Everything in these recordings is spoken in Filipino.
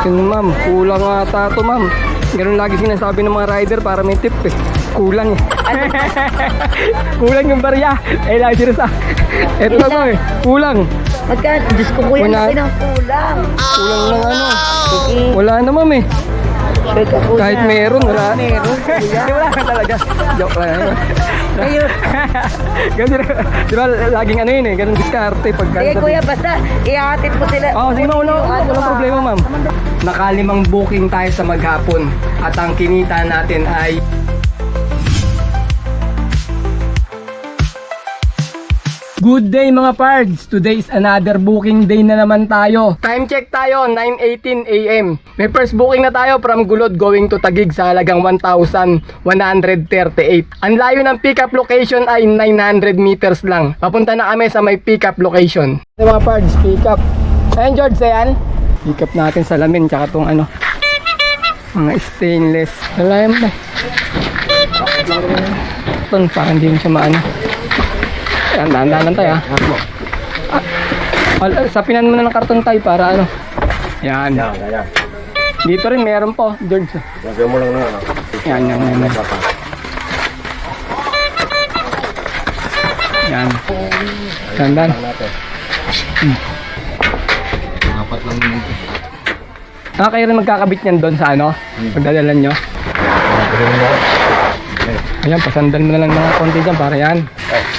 Yun ma'am, kulang ata to ma'am. Ganun lagi sinasabi ng mga rider para may tip eh. Kulang eh. Kulang yung barya. Eh lagi sila sa... Eto na ma'am eh. Kulang. Magka, Diyos ko kuya, Wala. laki ng kulang. Kulang ng ano. Sige, Wala na ma'am eh. share ka kuya. Kahit meron, wala. Meron, kuya. Wala ka talaga. Joke lang. Ayun. Ganun, di ba laging ano yun eh. Ganun diskarte pagka... Sige kuya, basta ihatid mo sila. Oo, sige ma'am, walang problema ma'am. Nakalimang booking tayo sa maghapon at ang kinita natin ay Good day mga pards! Today is another booking day na naman tayo. Time check tayo, 9:18 AM. May first booking na tayo from Gulod going to Taguig sa halagang 1,138. Ang layo ng pickup location ay 900 meters lang. Papunta na kami sa may pickup location. Mga pards, pickup. Ayan George, ayan. Pickup natin salamin tsaka tong ano, mga stainless. Alam na. Ito, parang hindi mo siya maano. Ayan, dahan-dahan tayo sapinan mo na ng karton tayo para ano. Yan. Dito rin meron po, George. Lagyan mo lang na ano. Yan. Yan. Dahan-dahan. Apat lang yun. Kayo rin magkakabit niyan doon sa ano? Pagdadalan nyo. Ayan, pasandal mo na lang mga konti dyan para yan.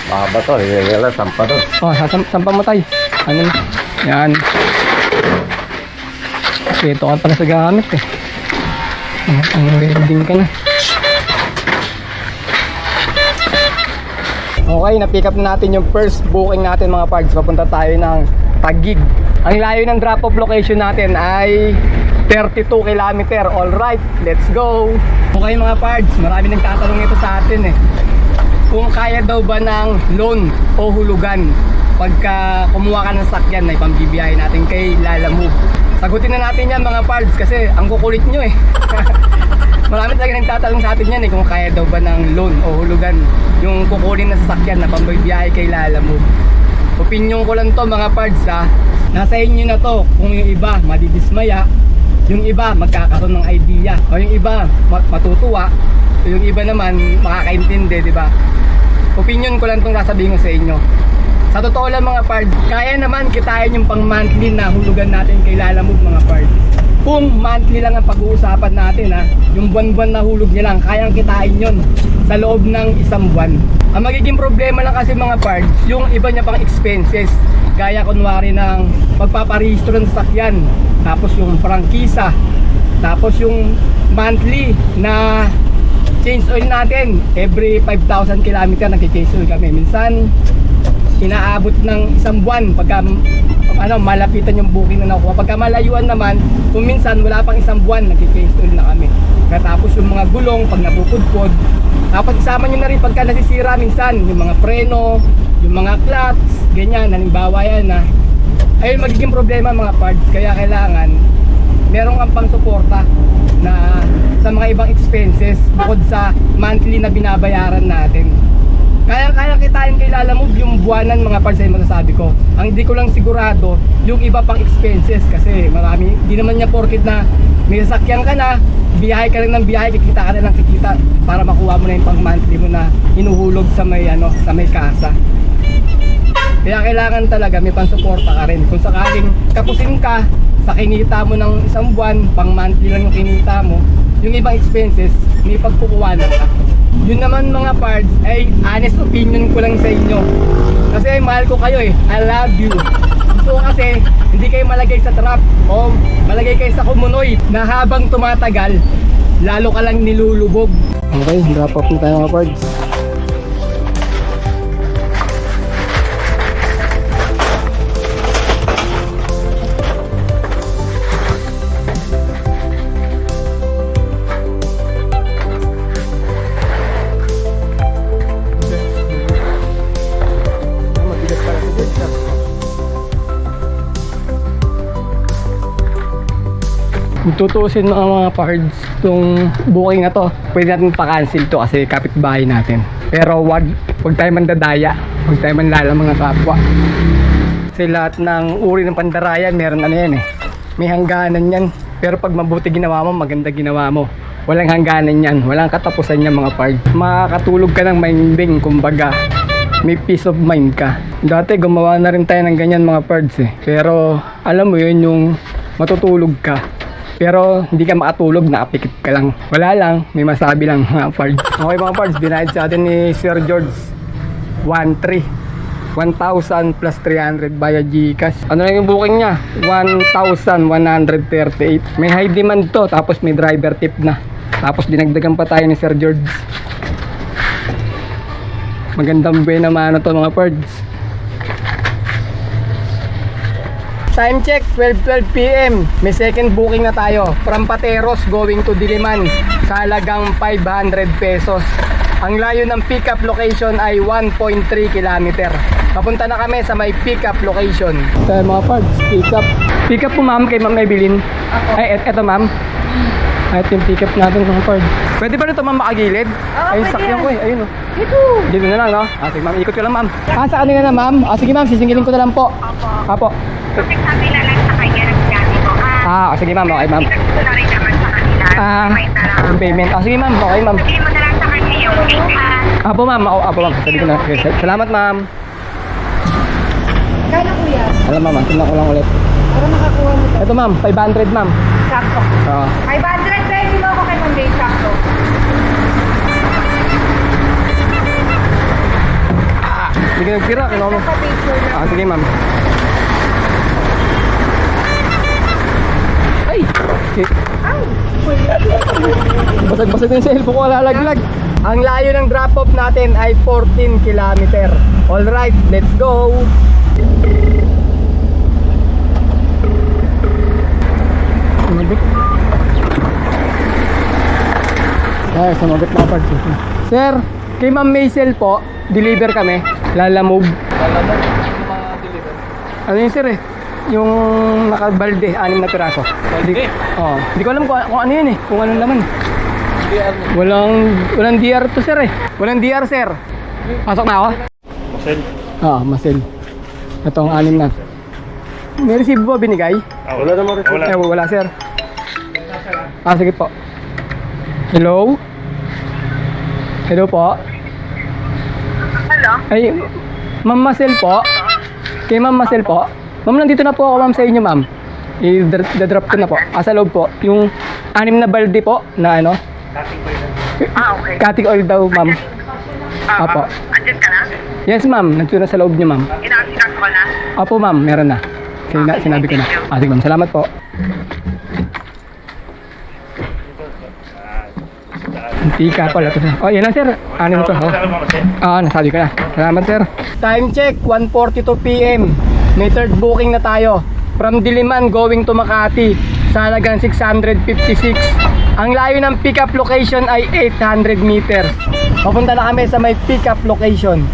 Mahaba to. Yala, sampa to. Oh, sampa mo tayo. Ano na? Yan. Ito ka pala sa gamit eh. Ang welding ka na. Okay, na-pick up natin yung first booking natin mga parts. Papunta tayo ng Taguig. Ang layo ng drop-off location natin ay 32 kilometer. Alright, let's go! Okay mga parts, marami nagtatanong ito sa atin eh. Kung kaya daw ba ng loan o hulugan pagka kumuha ka ng sakyan na ipambibiyahe natin kay Lala Move. Sagutin na natin yan mga parts kasi ang kukulit nyo eh. Marami talaga nagtatanong sa atin yan eh kung kaya daw ba ng loan o hulugan yung kukunin na sasakyan na pambibiyahe kay Lala Move. Opinion ko lang to mga parts ha. Nasa inyo na to kung yung iba madidismaya, yung iba magkakaroon ng idea, o yung iba matutuwa, yung iba naman makakaintindi, di ba? Opinion ko lang itong sasabihin ko sa inyo. Sa totoo lang mga pards, kaya naman kitain yung pang monthly na hulugan natin kay Lala Move mga pards. Kung monthly lang ang pag-uusapan natin ha, yung buwan-buwan na hulog niya lang, kayang kitain yun sa loob ng isang buwan. Ang magiging problema lang kasi mga pards, yung iba niya pang expenses. Gaya kunwari ng pagpaparehistro ng sasakyan, tapos yung prangkisa, tapos yung monthly na change oil natin. Every 5,000 km nag-change oil kami. Minsan inaabot ng isang buwan pagka malapitan yung booking na nakuha. Pagka malayuan naman, kung minsan wala pang isang buwan nag-change oil na kami. Tapos yung mga gulong pag napupudpod, tapos isama nyo na rin pagka nasisira minsan yung mga preno, yung mga clutch, ganyan, halimbawa yan na ayun magiging problema mga parts. Kaya kailangan meron kang pang suporta na sa mga ibang expenses bukod sa monthly na binabayaran natin. Kaya kitain kay Lala Move yung buwanan mga parts ay masasabi ko. Ang hindi ko lang sigurado yung iba pang expenses kasi marami, hindi naman niya porkit na may sasakyan ka na, biyahe ka lang ng biyahe, kikita ka na ng kikita para makuha mo na yung pang monthly mo na inuhulog sa may sa may kasa. Kaya kailangan talaga may pansuporta ka rin. Kung sakaling kapusin ka sa kinita mo ng isang buwan, pang monthly lang yung kinita mo, yung ibang expenses, may pagkukuwanan ka. Yun naman mga parts ay honest opinion ko lang sa inyo. Kasi mahal ko kayo eh. I love you. So kasi hindi kayo malagay sa trap o malagay kayo sa kumunoy na habang tumatagal, lalo ka lang nilulubog. Okay, drop off na tayo mga parts. Tutuusin mga pards itong booking na to. Pwede natin pa-cancel to kasi kapitbahay natin. Pero wag tayo mandadaya, wag tayo manlala mga kapwa. Kasi lahat ng uri ng pandarayan meron ano yan eh, may hangganan yan. Pero pag mabuti ginawa mo, maganda ginawa mo. Walang hangganan yan, walang katapusan yan mga pards. Makakatulog ka ng mahimbing, kumbaga. May peace of mind ka. Dati gumawa na rin tayo ng ganyan mga pards eh. Pero alam mo yun, yung matutulog ka. Pero hindi ka makatulog, nakapikit ka lang. Wala lang, may masabi lang mga pards. Okay mga pards, binayad sa atin ni Sir George 1,300 plus 300 via GCash. Ano lang yung booking niya? 1,138. May high demand to, tapos may driver tip na. Tapos dinagdagan pa tayo ni Sir George. Magandang buhay naman to mga pards. Time check, 12:12 PM. May second booking na tayo. From Pateros going to Diliman sa halagang 500 pesos. Ang layo ng pickup location ay 1.3 km. Papunta na kami sa may pickup location. Tayo mga parts, pickup. Pickup po ma'am, kay ma'am Evelyn. Ay, eto ma'am. Ay, ito yung pickup natin mga parts. Pwede ba nito ma'am makagilid? Ayun, pwede sakyan yan. ko eh. Ayun o. Ito. Dito na lang no? Sige ma'am, ikot ko lang ma'am. Sa kanina na ma'am? Sige ma'am, sisingilin ko na lang po. Apo. Kasi sabi na lang sa kanya ng gamit ko. Sige ma'am, okay ma'am. Gusto na rin naman sa kanila. May talaga. Yung payment. Sige ma'am, okay ma'am. Sabihin mo na lang sa kanya yung 800. Apo ma'am, apo ma'am. Sabi ko na. Okay, salamat ma'am. Kaya na kuya. Alam ma'am, tingnan ko lang ulit. Para makakuha mo to. Ito ma'am, 500 ma'am. Sakto. Oo. 500 ba? Hindi mo ako kay Monday sakto. Hindi ka nagpira, kinuha mo. Naka-picture na. Sige ma'am. Ay! Basag-basag na yung cellphone ko, lalaglag. Ang layo ng drop-off natin ay 14 km. Alright, let's go! Sumagot. Ay, sumagot na parts. Sir, kay Ma'am Maisel po, deliver kami. Lalamove. Ano yun sir eh? Yung nakabalde, 6 na piraso. Balde? Oo. Hindi ko alam kung ano yun eh. Kung anong laman. Walang DR to sir eh. Walang DR sir. Pasok na ako? Masel. Masel. Ito ang 6 na. May receive ba binigay? Wala naman rin. Wala sir. Sige po. Hello? Hello po? Hello? Ay, Ma'am Marcel po? Kay Ma'am Marcel po? Ma'am, nandito na po ako ma'am sa inyo ma'am. I-drop ko na po. Sa loob po. Yung 6 na balde po na ano? Okay. Cutting oil daw ma'am. Apo. Andyan ka na? Yes ma'am, nandito na sa loob niyo ma'am. Inaasikas ko na? Apo ma'am, meron na. Sinabi ko na. Sige ma'am, salamat po. Tika pala to. Yan na sir. Ano na to? Nasabi ko na. Salamat sir. Time check, 1:42 PM. May third booking na tayo. From Diliman going to Makati sa halagang 656. Ang layo ng pickup location ay 800 meters. Papunta na kami sa may pickup location.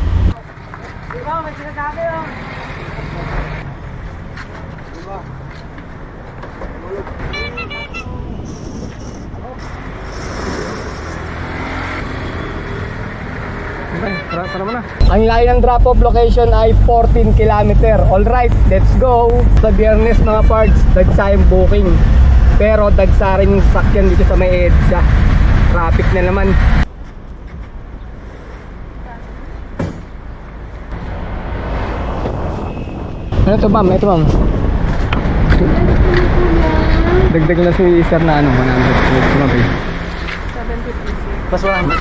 Tara mo na. Ang layo ng drop-off location ay 14 km. Alright, let's go. Sa Biyernes mga parts, dagsa yung booking. Pero dagsa rin yung sakyan dito sa may EDSA. Traffic na naman. Ano to ma'am? Ito ma'am. Dagdag na si sir na ano, 100. Sumabay. 750. Pas 100.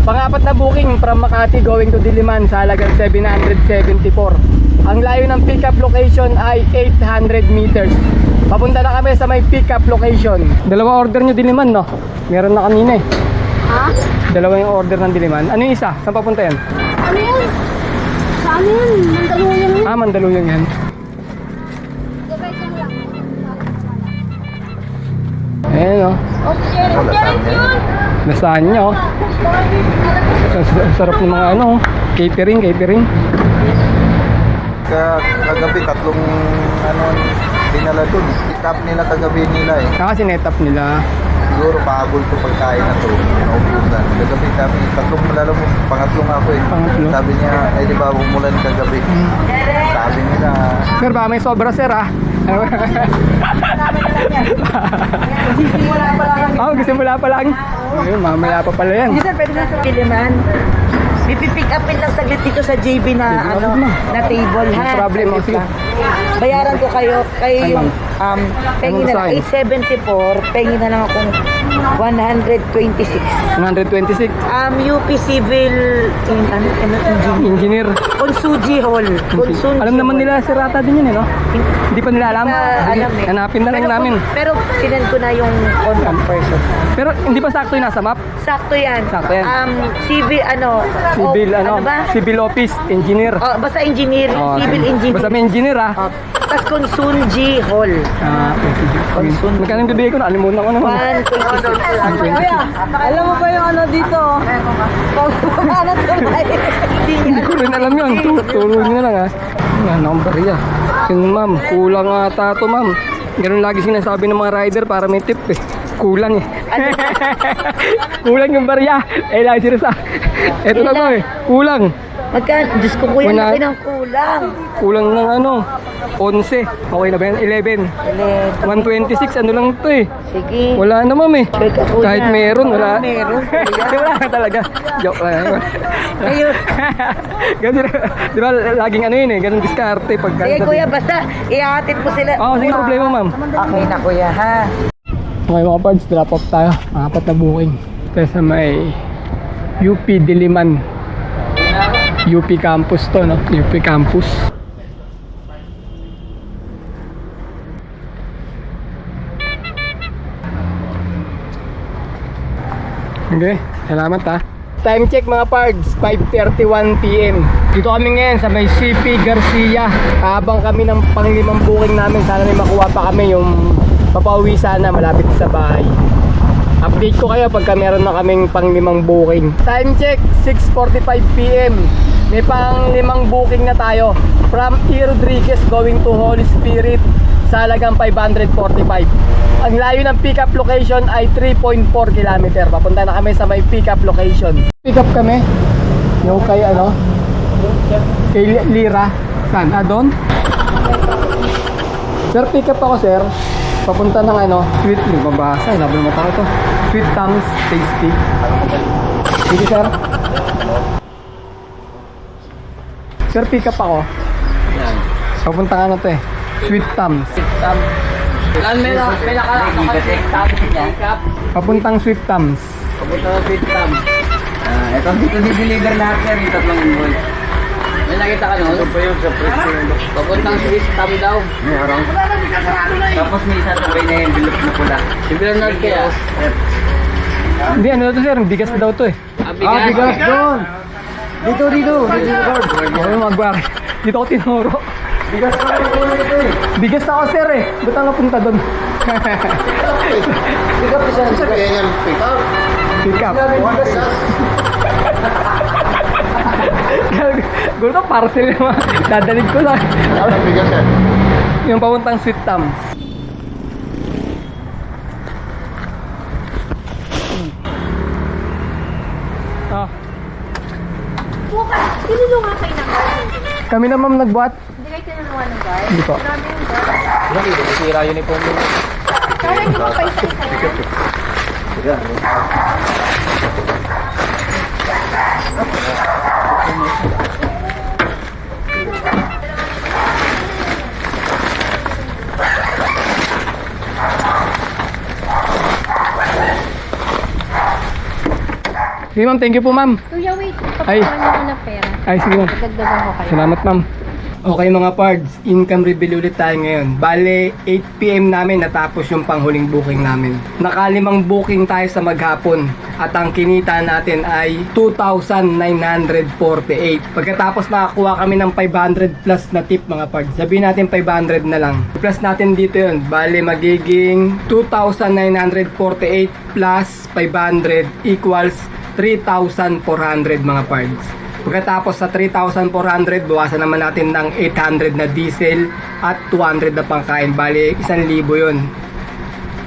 Pangapat na booking from Makati going to Diliman sa halagang 774. Ang layo ng pickup location ay 800 meters. Papunta na kami sa may pickup location. Dalawa order nyo Diliman no? Meron na kanina eh. Ha? Dalawa yung order ng Diliman. Ano yung isa? Saan papunta yan? Ano yan? Saan yan? Mandaluyong yan. Mandaluyong yan. Ayan o. Cheers yun! Nasaan nyo? Sarap ng mga ano, catering. Kagabi, tatlong dinala dun. Pick-up nila kagabi nila eh. Sinetap nila. Siguro pahabol to pagkain na to. Naubusan. Kagabi kami, tatlong malalamo. Pangatlong ako eh. Pangatlo? Sabi niya, di ba umulan kagabi? Sabi nila, Sir, baka may sobra sir ah. Magsisimula pa lang. Ayun, mamaya pa pala yan. Sir, pwede na sa Kiliman. Pipipick upin lang saglit dito sa JB na na table ha. No problem, Saglit sige. lang. Bayaran ko kayo Ay, pengi na lang Ano 874, pengi na lang akong 126. 126. UP Civil Engineer. Engineer. Konsuji Hall. Konsuji Alam naman Hall. nila si Rata din yun eh, no? Hindi pa nila alam. Alam eh. Hanapin na lang Pero namin. Pero sinend ko na yung contact person. Pero hindi pa sakto yung nasa map. Sakto yan. Sakto yan. Civil Civil, ano ba? Civil office, engineer. Oh, basta engineer, Oh, civil sige. engineer. Basta may engineer ah. Tapos Konsunji Hall. Konsun. Magkano yung bibigay ko? Nakalimutan ko naman. 126. Alam mo ba yung ano dito? Ano tulay? Hindi ko rin alam yun. Turo nyo na lang ha. Yan, number ya. Yun ma'am, kulang ata to ma'am. Ganun lagi sinasabi ng mga rider para may tip eh. Kulang eh. Kulang yung barya. Eh, lagi sila sa... Ito na to eh. Kulang. Magka, Diyos ko kuya, Wala. laki ng kulang. Kulang ng ano. 11. Okay na ba yan? 11. 126. Ano lang to eh. Sige. Wala na ma'am eh. Teka, kuya. Kahit meron, wala. Meron, kuya. Wala talaga. Joke lang. Ayun. Kasi, di ba, laging ano yun eh. Ganun diskarte. Pagka Sige kuya, basta ihatid mo sila. Oo, sige, problema ma'am. Okay na kuya ha. Okay mga parts, drop off tayo. Apat na booking. Tayo sa may UP Diliman. UP campus to, no? UP campus. Okay, salamat ha. Time check mga pards, 5:31 PM. Dito kami ngayon sa may CP Garcia. Habang kami ng panglimang booking namin, sana may makuha pa kami yung papauwi sana malapit sa bahay. Update ko kayo pagka meron na kaming panglimang booking. Time check, 6:45 PM. May panglimang booking na tayo. From E. Rodriguez going to Holy Spirit sa halagang 545. Ang layo ng pick-up location ay 3.4 km. Papunta na kami sa may pick-up location. Pick up kami. Yung kay ano? Kay Lira. Saan? Doon? Sir, pick up ako sir. Papunta ng ano? Sweet. Mabasa. Laban mo tayo to. Sweet Tums Tasty. Sige sir. Sir, pick up ako. Papunta ka na to eh. Sweet Tums. Papuntang Sweet Tums. Ito dito di-deliver lahat yan, yung tatlong invoice. May nakita ka noon? Ito po yung sa president. Papuntang Swiss Tam daw. Tapos may isa sabay na envelope na pula. Si Bernard kaya? Hindi, ano na to sir? Bigas na daw to eh. Bigas doon. Dito. Okay, magbar. Dito ako tinuro. Bigas na rin po ito eh. Bigas na ako sir eh. Ba't ang napunta doon? Pick up isa. Sabihin niya, pick up. Pick up. Gulo ka, parcel naman. Dadalig ko lang. Bigas yan. Yung papuntang Sweet Tums. Ah, Bukas, tinulungan kayo ng guard. kami na ma'am nagbuhat. Hindi kayo tinulungan ng guard. Hindi po. Grabe yung guard. Kaya hindi mo pa isa-isa yan. Sige ma'am, thank you po ma'am. Kuya, wait. Ay. Pagkakuha niyo ko ng pera. Ay, sige ma'am. Dagdagan ko kayo. Salamat ma'am. Okay mga pards, income reveal ulit tayo ngayon. Bale, 8 PM namin natapos yung panghuling booking namin. Nakalimang booking tayo sa maghapon at ang kinita natin ay 2,948. Pagkatapos nakakuha kami ng 500 plus na tip mga pards. Sabihin natin 500 na lang. Plus natin dito yun. Bale, magiging 2,948 plus 500 equals 3,400 mga pards. Pagkatapos sa 3,400, bawasan naman natin ng 800 na diesel at 200 na pangkain. Bali, 1,000 yun.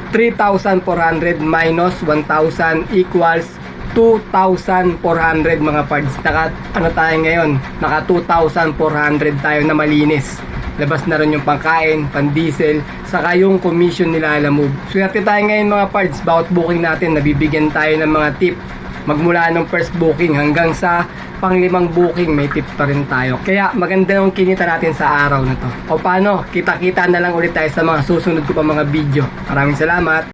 3,400 minus 1,000 equals 2,400 mga pards. Naka, ano tayo ngayon? Naka 2,400 tayo na malinis. labas na rin yung pangkain, pan-diesel, saka yung commission nila Lalamove. Swerte tayo ngayon mga parts, bawat booking natin nabibigyan tayo ng mga tip. Magmula ng first booking hanggang sa pang-5 booking, may tip pa rin tayo. Kaya maganda yung kinita natin sa araw na to. O paano, kita-kita na lang ulit tayo sa mga susunod ko pa mga video. Maraming salamat!